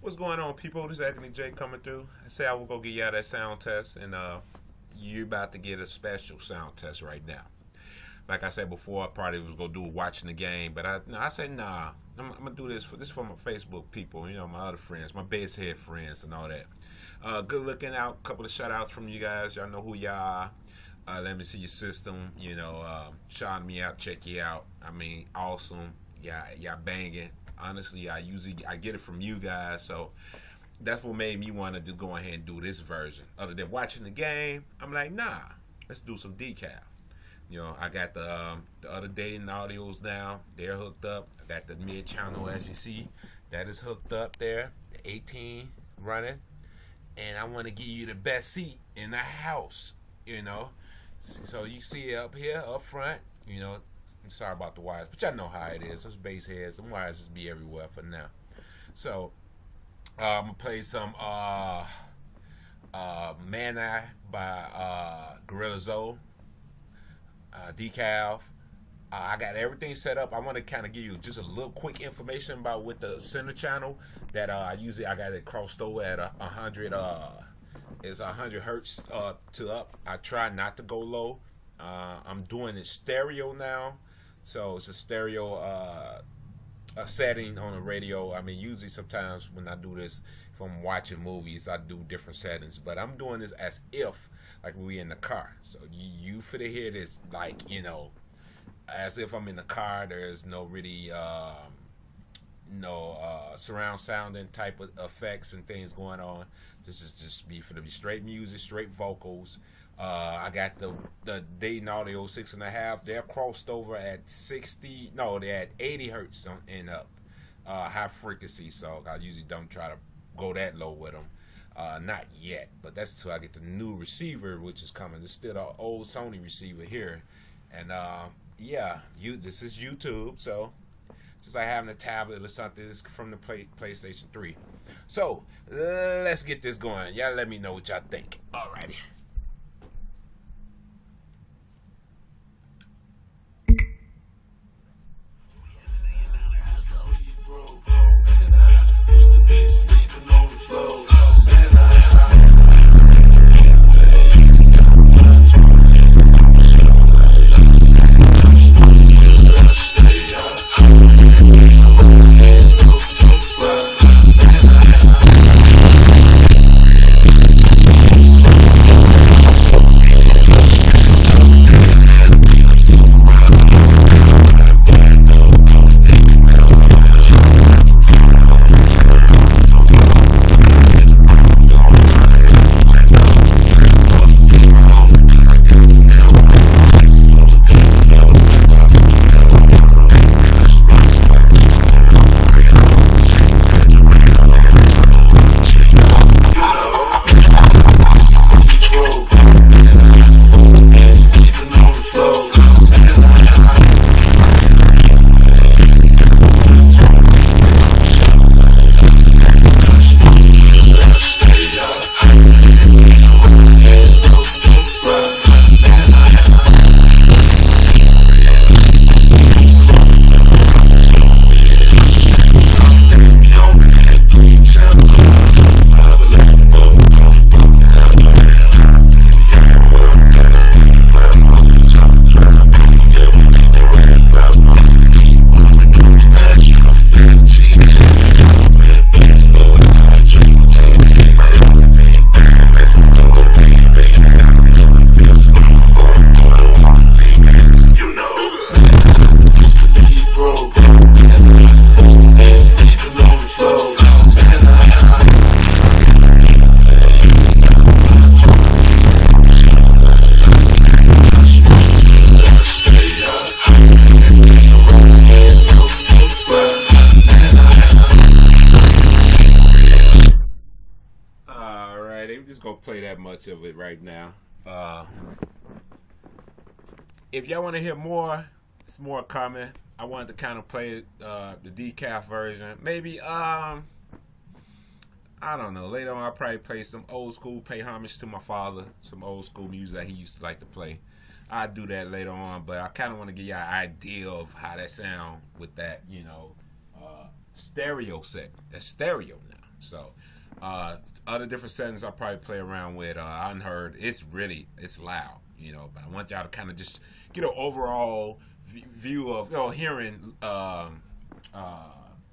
What's going on, people? This is Anthony J coming through. I say I will go get y'all that sound test, and you about to get a special sound test right now. Like I said before, I probably was gonna do watching the game, but I said nah. I'm gonna do this for my Facebook people, you know, my other friends, my base head friends, and all that. Good looking out. Couple of shout outs from you guys. Y'all know who y'all are. Let me see your system. You know, shout me out, check you out. I mean, awesome. Y'all banging. Honestly, I get it from you guys, so that's what made me want to go ahead and do this version. Other than watching the game, I'm like, nah, let's do some decaf. You know, I got the other dating audios now. They're hooked up. I got the mid channel, as you see, that is hooked up there. The 18 running, and I want to give you the best seat in the house. You know, so you see it up here, up front. You know. I'm sorry about the wires, but y'all know how it is. Those bass heads, them wires just be everywhere for now. So I'm gonna play some Man Eye by Gorilla Zoe, Decaf. I got everything set up. I want to kind of give you just a little quick information about with the center channel that I got it crossed over at 100. It's 100 hertz to up. I try not to go low. I'm doing it stereo now. So it's a stereo a setting on the radio. I mean, usually sometimes when I do this, if I'm watching movies, I do different settings. But I'm doing this as if like we in the car. So you for to hear this like, you know, as if I'm in the car. There's no really surround sounding type of effects and things going on. This is just be for the straight music, straight vocals. I got the Dayton Audio 6.5. They're crossed over at 60. No, they're at 80 hertz and up, high frequency. So I usually don't try to go that low with them, not yet. But that's till I get the new receiver, which is coming. It's still an old Sony receiver here, and yeah, this is YouTube. So just like having a tablet or something. This is from the PlayStation 3. So let's get this going. Y'all let me know what y'all think. Alrighty. Play that much of it right now. If y'all want to hear more, it's more coming. I wanted to kind of play the decaf version. Maybe I don't know. Later on, I'll probably play some old school, pay homage to my father, some old school music that he used to like to play. I'll do that later on, but I kind of want to give y'all an idea of how that sound with that, stereo set. That's stereo now. So other different settings I'll probably play around with. Unheard, it's loud, but I want y'all to kind of just get an overall view of hearing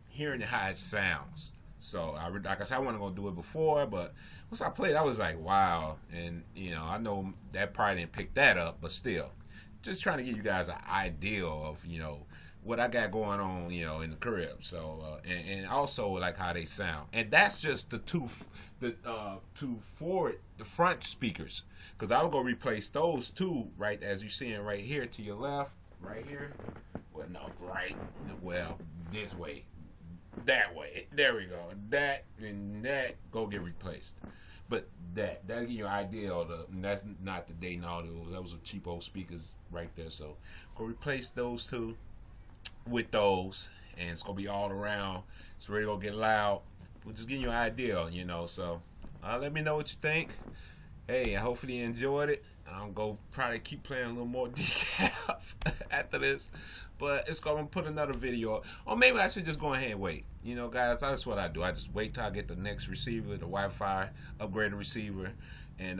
hearing how it sounds. So like I said, I wasn't gonna do it before, but once I played, I was like, wow. And I know that probably didn't pick that up, but still, just trying to give you guys an idea of what I got going on, in the crib. So and also like how they sound, and that's just the two forward, the front speakers, because I will go replace those two right as you seeing right here to your left, right here. Well, no, right. Well, this way, that way. There we go. That and that go get replaced. But that give you an idea of and that's not the Dayton Audios. That was a cheap old speakers right there. So go replace those two with those, and it's gonna be all around. It's ready to go get loud. We'll just give you an idea, So let me know what you think. Hey, hopefully you enjoyed it. I'm gonna probably keep playing a little more decaf after this, but it's gonna put another video up. Or maybe I should just go ahead and wait. Guys, that's what I do. I just wait till I get the next receiver, the Wi-Fi upgraded receiver, and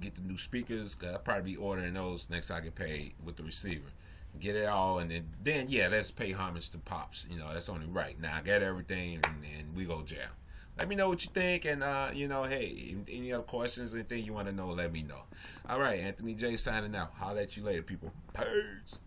get the new speakers. Cause I'll probably be ordering those next time I get paid with the receiver. Get it all, and then yeah, let's pay homage to Pops. That's only right. Now I got everything, and we go jam. Let me know what you think, and hey, any other questions, anything you want to know, let me know. All right, Anthony J signing out. Holler at you later, people. Peace.